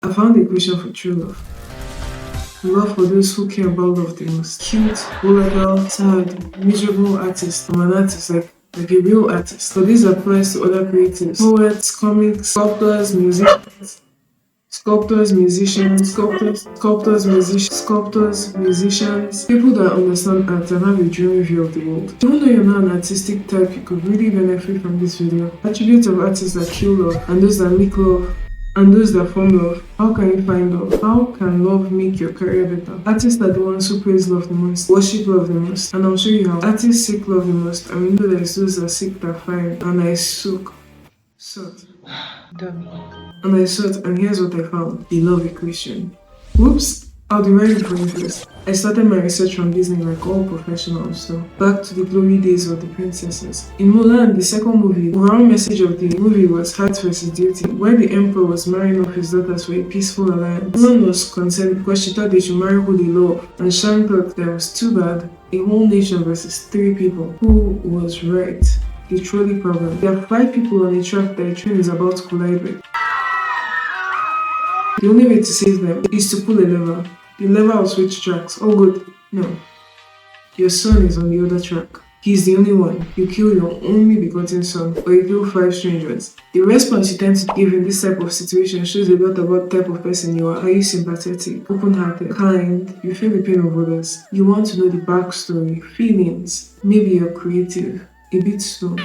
I found the equation for true love. Love for those who care about love the most. Cute, volatile, sad, miserable artist. I'm an artist, like a real artist. But this applies to other creatives. Poets, comics, sculptors, musicians, people that understand art and have a dreamy view of the world. Even though you're not an artistic type, you could really benefit from this video. Attributes of artists that kill love and those that make love and those that form love. How can you find love? How can love make your career better? Artists are the ones who praise love the most, worship love the most, and I'll show you how. Artists seek love the most, and we know there's those that seek that find, and I sought. Dummy. And I sought, and here's what I found. The love equation. Whoops! I'll be very first. I started my research from Disney like all professionals, so back to the glory days of the princesses. In Mulan, the second movie, the overall message of the movie was heart versus duty, where the emperor was marrying off his daughters for a peaceful alliance. Mulan was concerned because she thought they should marry who they love, and Shang thought that was too bad. A whole nation versus 3 people. Who was right? The trolley problem. There are 5 people on a track that a train is about to collide with. The only way to save them is to pull a lever. The lever will switch tracks. Oh good. No. Your son is on the other track. He's the only one. You kill your only begotten son, or you kill 5 strangers. The response you tend to give in this type of situation shows a lot about the type of person you are. Are you sympathetic, open-hearted, kind? You feel the pain of others. You want to know the backstory, feelings. Maybe you're creative, a bit slow.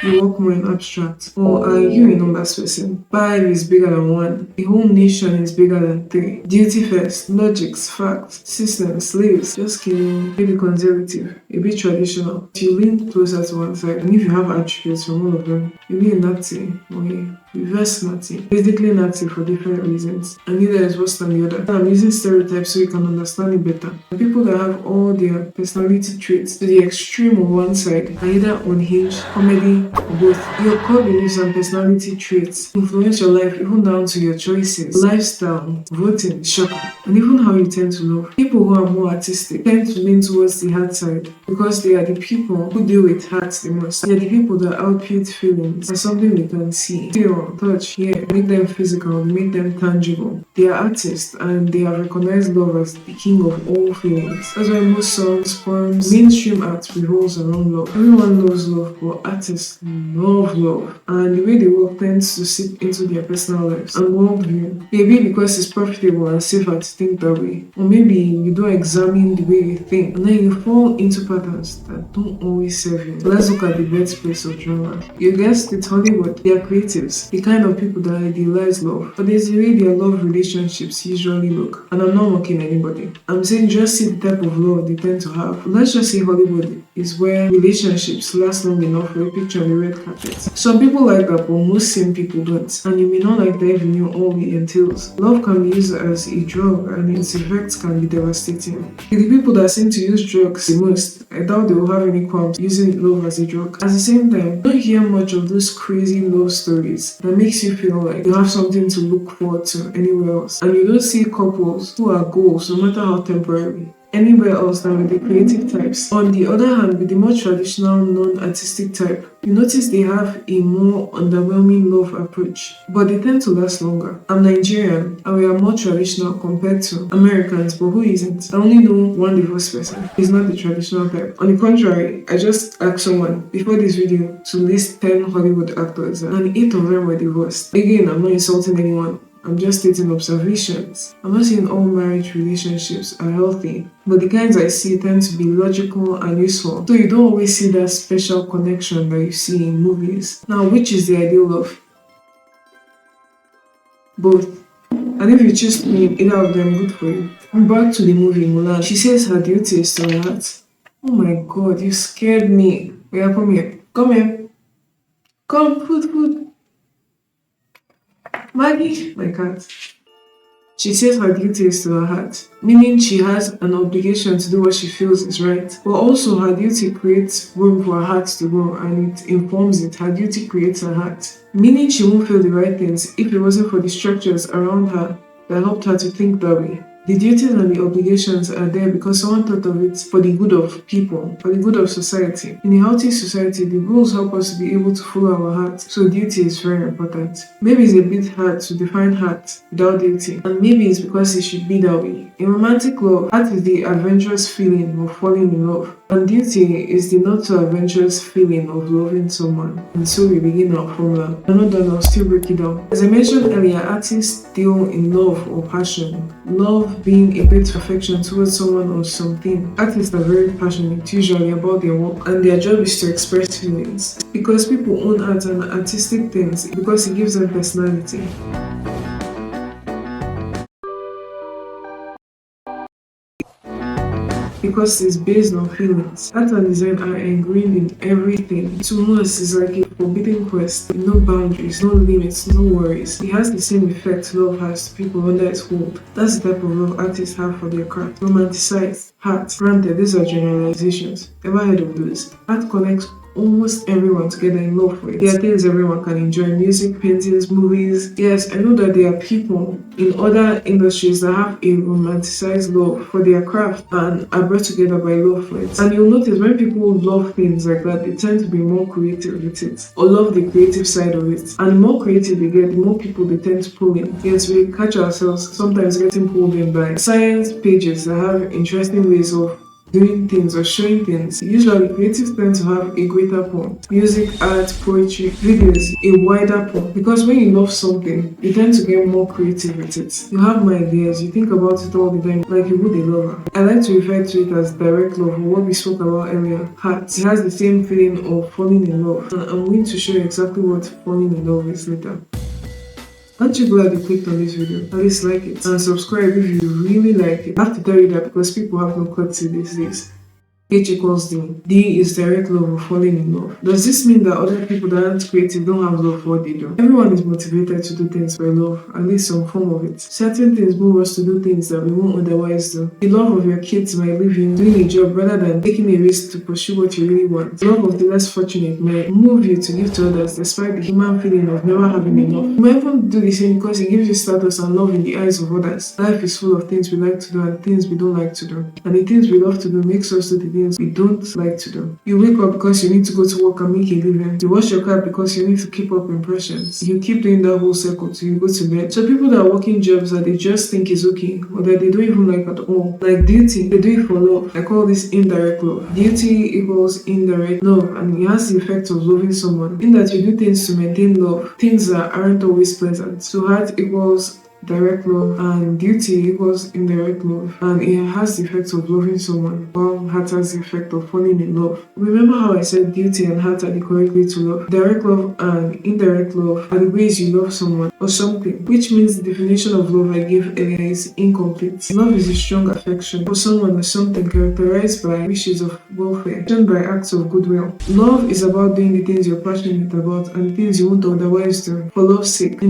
You work more in abstract. Or are you a numbers person? 5 is bigger than 1. A whole nation is bigger than 3. Duty first, logics, facts, systems, slaves. Just kidding. Maybe conservative, a bit traditional. If you lean closer to one side, and if you have attributes from all of them, you'll be a Nazi or a reverse Nazi. Basically Nazi for different reasons. And neither is worse than the other. I'm using stereotypes so you can understand it better. The people that have all their personality traits to the extreme of one side are either unhinged, comedy, both. Your core beliefs and personality traits influence your life even down to your choices, lifestyle, voting, shopping, and even how you tend to love. People who are more artistic tend to lean towards the heart side because they are the people who deal with hearts the most. They are the people that output feelings as something they can see, feel, touch, hear, make them physical, make them tangible. They are artists and they have recognized love as the king of all feelings. That's why most songs, poems, mainstream art revolves around love. Everyone knows love, but artists love love, and the way they work tends to seep into their personal lives and worldview. Maybe because it's profitable and safer to think that way, or maybe you don't examine the way you think, and then you fall into patterns that don't always serve you. Let's look at the birthplace of drama. You guessed it, Hollywood. They are creatives, the kind of people that idealize love, but there's a way their love relationships usually look. And I'm not mocking anybody. I'm saying just see the type of love they tend to have. Let's just say Hollywood is where relationships last long enough for a picture on the red carpet. Some people like that, but most sane people don't. And you may not like that if you knew all it entails. Love can be used as a drug, and its effects can be devastating. With the people that seem to use drugs the most, I doubt they will have any qualms using love as a drug. At the same time, you don't hear much of those crazy love stories that makes you feel like you have something to look forward to anywhere else. And you don't see couples who are goals, no matter how temporary, anywhere else than with the creative types. On the other hand, with the more traditional non-artistic type, you notice they have a more underwhelming love approach, but they tend to last longer. I'm Nigerian and we are more traditional compared to Americans, but who isn't? I only know one divorced person. He's not the traditional type. On the contrary, I just asked someone before this video to list 10 Hollywood actors and 8 of them were divorced. Again, I'm not insulting anyone. I'm just stating observations. I'm not saying all marriage relationships are healthy, but the kinds I see tend to be logical and useful. So you don't always see that special connection that you see in movies. Now, which is the ideal love? Both. And if you choose either of them, good for you. Back to the movie Mulan. She says her duty is to her heart. Oh my god, you scared me. Yeah, come here. Come here. Come, food. Maggie, my cat. She says her duty is to her heart, meaning she has an obligation to do what she feels is right. But also her duty creates room for her heart to grow and it informs it. Her duty creates her heart, meaning she won't feel the right things if it wasn't for the structures around her that helped her to think that way. The duties and the obligations are there because someone thought of it for the good of people, for the good of society. In a healthy society, the rules help us to be able to follow our heart, so duty is very important. Maybe it's a bit hard to define heart without duty, and maybe it's because it should be that way. In romantic love, heart is the adventurous feeling of falling in love, and duty is the not so adventurous feeling of loving someone. And so we begin our formula. I'm not done, I'll still break it down. As I mentioned earlier, artists deal in love or passion. Love being a bit of affection towards someone or something. Artists are very passionate, usually about their work, and their job is to express feelings. Because people own art and artistic things, because it gives them personality. Because it's based on feelings. Art and design are ingrained in everything. To us, it's like a forbidden quest. No boundaries, no limits, no worries. It has the same effect love has to people under its hold. That's the type of love artists have for their craft. Romanticized art. Granted, these are generalizations. Ever heard of those? Art connects almost everyone together in love with. There are things everyone can enjoy: music, paintings, movies. Yes, I know that there are people in other industries that have a romanticized love for their craft and are brought together by love for it. And you'll notice when people love things like that, they tend to be more creative with it, or love the creative side of it. And the more creative they get, the more people they tend to pull in. Yes, we catch ourselves sometimes getting pulled in by science pages that have interesting ways of doing things or showing things. Usually creatives tend to have a greater point. Music, art, poetry, videos, a wider point. Because when you love something, you tend to get more creative with it. You have more ideas, you think about it all the time like you would a lover. I like to refer to it as direct love, or what we spoke about earlier. Heart. It has the same feeling of falling in love. And I'm going to show you exactly what falling in love is later. Aren't you glad you clicked on this video? At least like it and subscribe if you really like it. I have to tell you that because people have no courtesy these days. H equals D. D is direct love or falling in love. Does this mean that other people that aren't creative don't have love for what they do? Everyone is motivated to do things by love, at least some form of it. Certain things move us to do things that we won't otherwise do. The love of your kids might leave you doing a job rather than taking a risk to pursue what you really want. The love of the less fortunate might move you to give to others despite the human feeling of never having enough. You might even do the same because it gives you status and love in the eyes of others. Life is full of things we like to do and things we don't like to do. And the things we love to do makes us do the things we don't like to do. You wake up because you need to go to work and make a living. You wash your car because you need to keep up impressions. You keep doing that whole circle till you go to bed. So people that are working jobs that they just think is okay, or that they don't even like at all, like duty, they do it for love. I call this indirect love. Duty equals indirect love, and it has the effect of loving someone, in that you do things to maintain love, things that aren't always pleasant. So heart equals direct love and duty equals indirect love, and it has the effect of loving someone, while heart has the effect of falling in love. Remember how I said duty and heart are the correct way to love? Direct love and indirect love are the ways you love someone or something, which means the definition of love I gave earlier is incomplete. Love is a strong affection for someone or something characterized by wishes of welfare, done by acts of goodwill. Love is about doing the things you're passionate about and the things you won't otherwise do for love's sake.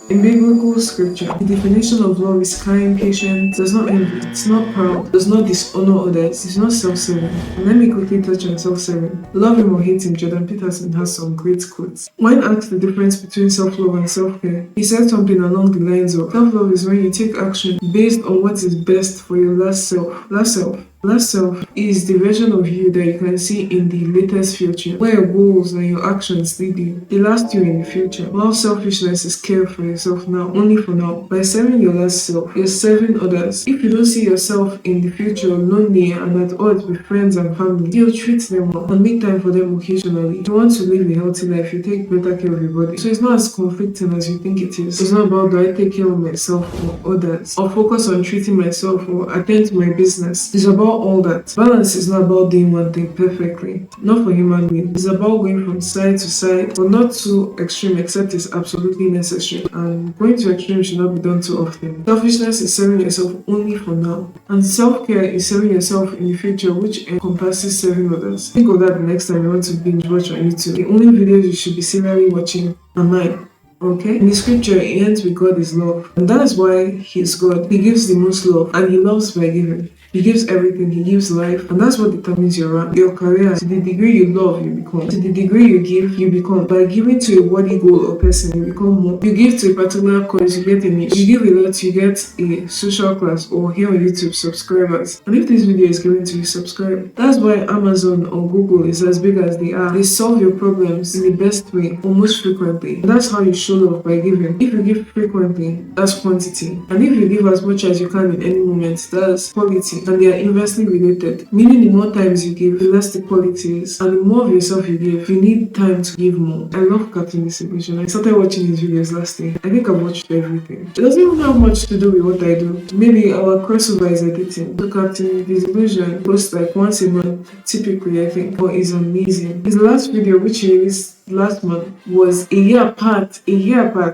In biblical scripture, the definition of love is kind, patient, does not envy, it's not proud, does not dishonor others, it's not self-serving. And let me quickly touch on self-serving. Love him or hate him, Jordan Peterson has some great quotes. When asked the difference between self-love and self-care, he said something along the lines of, self-love is when you take action based on what is best for your last self. Last self is the version of you that you can see in the latest future, where your goals and your actions lead you. They last you in the future. While selfishness is care for yourself now, only for now. By serving your last self, you're serving others. If you don't see yourself in the future lonely and at odds with friends and family, you'll treat them well and make time for them occasionally. If you want to live a healthy life, you take better care of your body. So it's not as conflicting as you think it is. It's not about, do I take care of myself or others, or focus on treating myself or attend to my business. It's about all that. Balance is not about doing one thing perfectly. Not for human beings. It's about going from side to side, but not too extreme except it's absolutely necessary. And going to extreme should not be done too often. Selfishness is serving yourself only for now. And self-care is serving yourself in the future, which encompasses serving others. Think of that the next time you want to binge watch on YouTube. The only videos you should be serially watching are mine. Okay? In the scripture, it ends with God is love. And that is why He is God. He gives the most love and He loves by giving. He gives everything. He gives life. And that's what determines your rank. Your career. To the degree you love, you become. To the degree you give, you become. By giving to a worthy goal or person, you become more. You give to a particular cause, you get a niche. You give a lot, you get a social class, or here on YouTube, subscribers. And if this video is given to you, subscribe. That's why Amazon or Google is as big as they are. They solve your problems in the best way, almost frequently. And that's how you show love, by giving. If you give frequently, that's quantity. And if you give as much as you can in any moment, that's quality. And they are inversely related. Meaning the more times you give, the less the quality is. And the more of yourself you give, you need time to give more. I love Captain Distribution. I started watching his videos last year. I think I've watched everything. It doesn't even have much to do with what I do. Maybe our crossover is editing. So Captain Distribution posts like once a month, typically I think, but it's amazing. His last video, which he released last month, was a year apart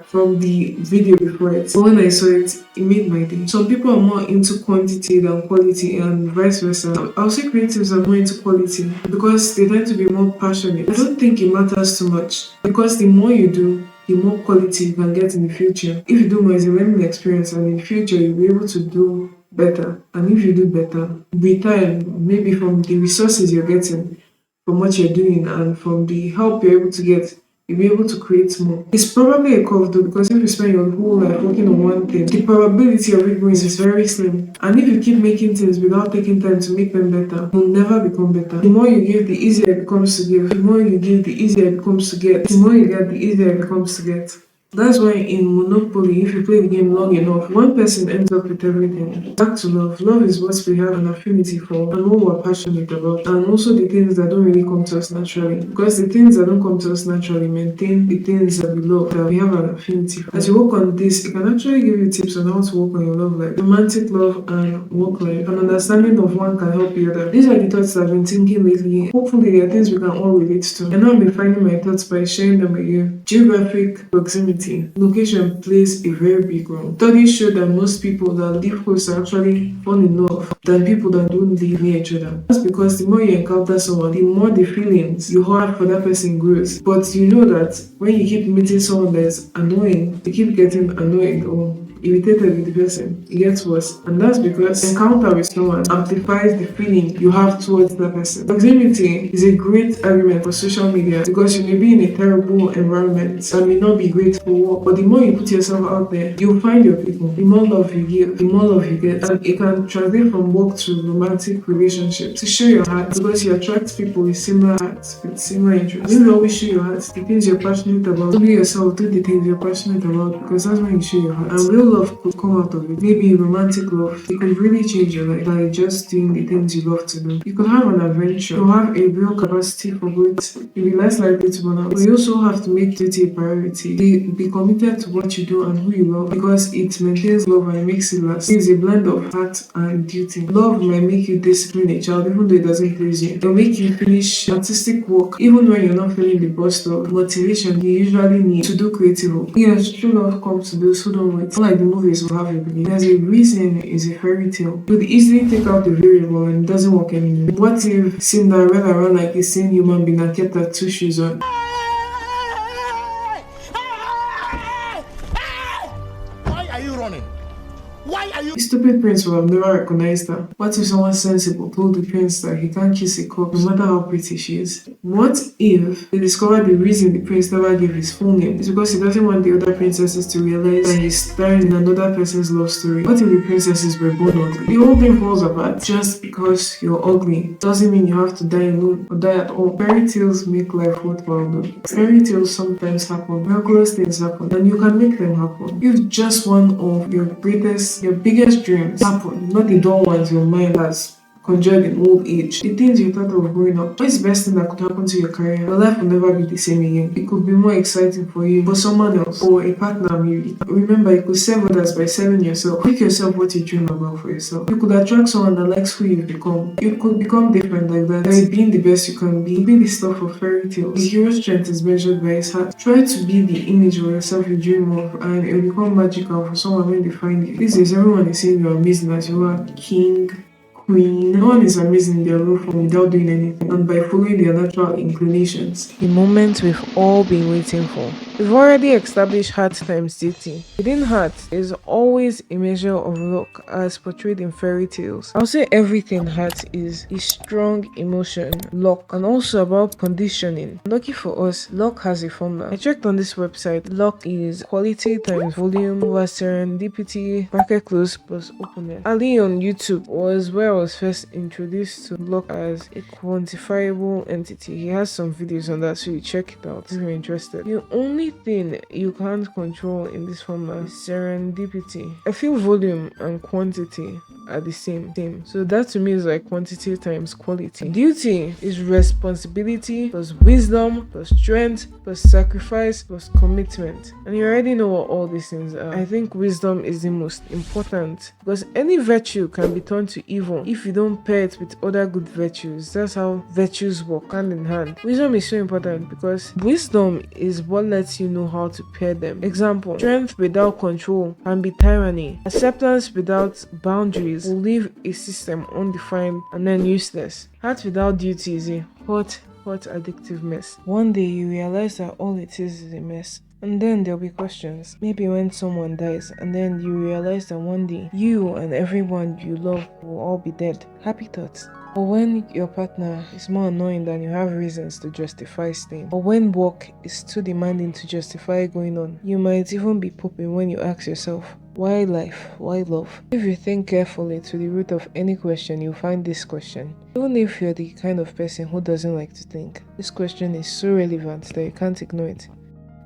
from the video before it. But when I saw it, it made my day. Some people are more into quantity than quality, and vice versa. I'll say creatives are more into quality because they tend to be more passionate. I don't think it matters too much because the more you do, the more quality you can get in the future. If you do more, it's a learning experience, and in the future you'll be able to do better. And if you do better, with time, maybe from the resources you're getting, from what you're doing, and from the help you're able to get, you'll be able to create more. It's probably a curve though, because if you spend your whole life working on one thing, the probability of it going is very slim. And if you keep making things without taking time to make them better, you'll never become better. The more you give, the easier it becomes to give. The more you give, the easier it becomes to get. The more you get, the easier it becomes to get. That's why in Monopoly, if you play the game long enough, one person ends up with everything. Back to love. Love is what we have an affinity for and what we're passionate about. And also the things that don't really come to us naturally. Because the things that don't come to us naturally maintain the things that we love, that we have an affinity for. As you work on this, it can actually give you tips on how to work on your love life. Romantic love and work life. An understanding of one can help the other. These are the thoughts that I've been thinking lately. Hopefully they are things we can all relate to. And now I'm refining my thoughts by sharing them with you. Geographic proximity. Location plays a very big role. Studies show that most people that live close actually fall in love than people that don't live near each other. That's because the more you encounter someone, the more the feelings you have for that person grows. But you know that when you keep meeting someone that's annoying, you keep getting annoyed or irritated with the person, it gets worse. And that's because encounter with someone amplifies the feeling you have towards that person. Proximity is a great argument for social media because you may be in a terrible environment and may not be great for work, but the more you put yourself out there, you'll find your people. The more love you give, the more love you get. And it can translate from work to romantic relationships. To show your heart, because you attract people with similar hearts, with similar interests. You always show your heart, the things you're passionate about. Don't be yourself, do the things you're passionate about, because that's when you show your heart. And real love could come out of it. Maybe romantic love. It could really change your life by just doing the things you love to do. You could have an adventure. You have a real capacity for growth. You'll be less likely to burn out. But you also have to make duty a priority. Be committed to what you do and who you love because it maintains love and makes it last. It's a blend of heart and duty. Love might make you discipline a child even though it doesn't please you. It'll make you finish artistic work even when you're not feeling the burst of motivation you usually need to do creative work. Yes, true love comes to those who don't wait. Unlike the movies will have you believe. There's a reason it's a fairy tale. You could easily take out the variable and it doesn't work anymore. What if Cinderella ran like a sane human being and kept her 2 shoes on? Why are you running? Why are you? The stupid prince will have never recognized her. What if someone sensible told the prince that he can't kiss a corpse no matter how pretty she is? What if they discovered the reason the prince never gave his full name is because he doesn't want the other princesses to realize that he's starring in another person's love story? What if the princesses were born ugly? The whole thing falls apart. Just because you're ugly doesn't mean you have to die alone or die at all. Fairy tales make life worthwhile though. Fairy tales sometimes happen, miraculous things happen, and you can make them happen. If just one of your biggest dreams happen, not the dull ones your mind has conjured in old age, the things you thought of growing up. What is the best thing that could happen to your career? Your life will never be the same again. It could be more exciting for you, for someone else, or a partner maybe. Remember, you could serve others by serving yourself. Make yourself what you dream about for yourself. You could attract someone that likes who you've become. You could become different like that. By being the best you can be. Be the stuff of fairy tales. The hero's strength is measured by his heart. Try to be the image of yourself you dream of, and it will become magical for someone when they find you. These days, everyone is saying you're amazing as you are. King, No one is amazing in their raw form without doing anything and by following their natural inclinations. The moment we've all been waiting for. We've already established heart times duty. Within heart is always a measure of luck as portrayed in fairy tales. I'll say everything heart is a strong emotion, luck, and also about conditioning. Lucky for us, luck has a formula. I checked on this website. Luck is quality times volume over serendipity, bracket close plus openness. Ali on YouTube was where I was first introduced to luck as a quantifiable entity. He has some videos on that, so you check it out if you're interested. The only thing you can't control in this formula is serendipity. I feel volume and quantity are the same. So that to me is like quantity times quality. Duty is responsibility plus wisdom plus strength plus sacrifice plus commitment. And you already know what all these things are. I think wisdom is the most important because any virtue can be turned to evil if you don't pair it with other good virtues. That's how virtues work hand in hand. Wisdom is so important because wisdom is what lets you know how to pair them. Example, strength without control can be tyranny. Acceptance without boundaries will leave a system undefined and then useless. Heart without duty is a hot addictive mess. One day you realize that all it is a mess. And then there'll be questions. Maybe when someone dies and then you realize that one day you and everyone you love will all be dead. Happy thoughts. Or when your partner is more annoying than you have reasons to justify staying. Or when work is too demanding to justify going on. You might even be pooping when you ask yourself, why life? Why love? If you think carefully to the root of any question, you'll find this question. Even if you're the kind of person who doesn't like to think, this question is so relevant that you can't ignore it.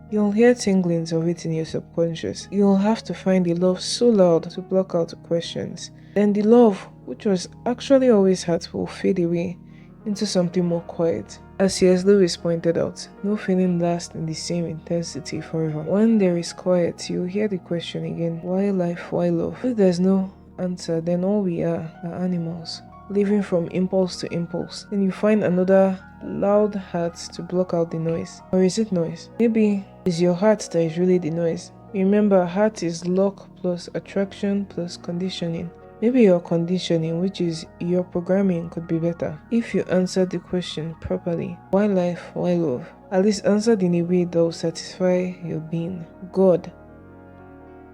You'll hear tinglings of it in your subconscious. You'll have to find the love so loud to block out the questions. Then the love, which was actually always hurt, will fade away into something more quiet. As C.S. Lewis pointed out, no feeling lasts in the same intensity forever. When there is quiet, you'll hear the question again, why life, why love? If there's no answer, then all we are animals, living from impulse to impulse. Then you find another loud heart to block out the noise. Or is it noise? Maybe it's your heart that is really the noise. Remember, heart is luck plus attraction plus conditioning. Maybe your conditioning, which is your programming, could be better if you answered the question properly. Why life? Why love? At least answered in a way that will satisfy your being. God.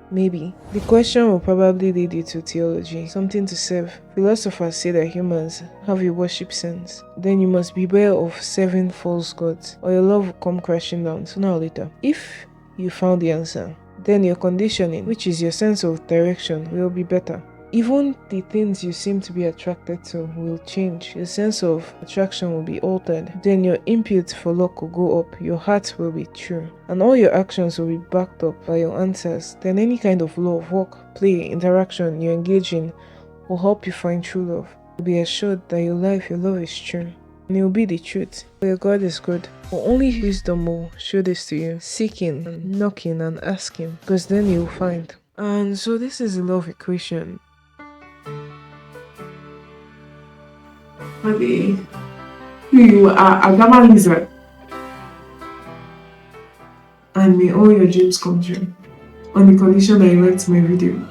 Maybe. The question will probably lead you to theology, something to serve. Philosophers say that humans have a worship sense. Then you must beware of serving false gods, or your love will come crashing down sooner or later. If you found the answer, then your conditioning, which is your sense of direction, will be better. Even the things you seem to be attracted to will change. Your sense of attraction will be altered. Then your input for luck will go up. Your heart will be true. And all your actions will be backed up by your answers. Then any kind of love, work, play, interaction you engage in will help you find true love. You'll be assured that your love is true. And it will be the truth. For your God is good. But only wisdom will show this to you. Seeking, and knocking and asking. Because then you'll find. And so this is the love equation. Maybe you are a gamma lizard. And may all your dreams come true. On the condition that you liked my video.